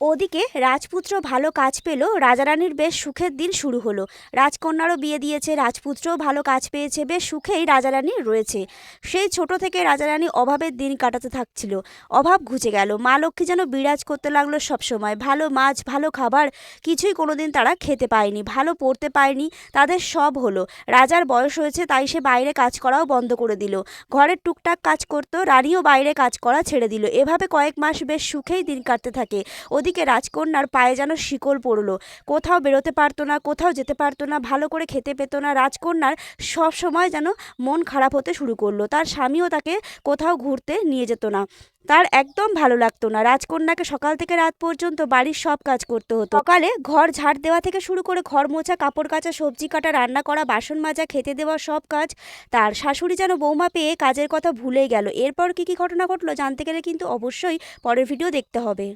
ওদিকে রাজপুত্র ভালো কাজ পেল, রাজারানীর বেশ সুখের দিন শুরু হলো। রাজকন্যারও বিয়ে দিয়েছে, রাজপুত্রও ভালো কাজ পেয়েছে, বেশ সুখেই রাজারানী রয়েছে। সেই ছোট থেকে রাজারানী অভাবের দিন কাটাতে থাকছিল। অভাব ঘুচে গেল, মা লক্ষ্মী যেন বিরাজ করতে লাগলো সব সময়। ভালো মাছ, ভালো খাবার কিছুই কোনোদিন তারা খেতে পায়নি, ভালো পড়তে পায়নি। তাদের সব হলো। রাজার বয়স হয়েছে, তাই সে বাইরে কাজ করাও বন্ধ করে দিল। ঘরের টুকটাক কাজ করতো, রানীও বাইরে কাজ করা ছেড়ে দিল। এভাবে কয়েক মাস বেশ সুখেই দিন কাটতে থাকে। ওদিকে রাজকন্যার পায়ে যেন শিকল পড়লো। কোথাও বেরোতে পারতো না, কোথাও যেতে পারতো না, ভালো করে খেতে পেত না। রাজকন্যার সব সময় যেন মন খারাপ হতে শুরু করলো। তার স্বামীও তাকে কোথাও ঘুরতে নিয়ে যেত না। তার একদম ভালো লাগতো না। রাজকন্যাকে সকাল থেকে রাত পর্যন্ত বাড়ির সব কাজ করতে হতো। সকালে ঘর ঝাড় দেওয়া থেকে শুরু করে ঘর মোছা, কাপড় কাচা, সবজি কাটা, রান্না করা, বাসন মাজা, খেতে দেওয়া, সব কাজ। তার শাশুড়ি যেন বৌমা পেয়ে কাজের কথা ভুলেই গেল। এরপর কি কি ঘটনা ঘটলো জানতে গেলে কিন্তু অবশ্যই পরের ভিডিও দেখতে হবে।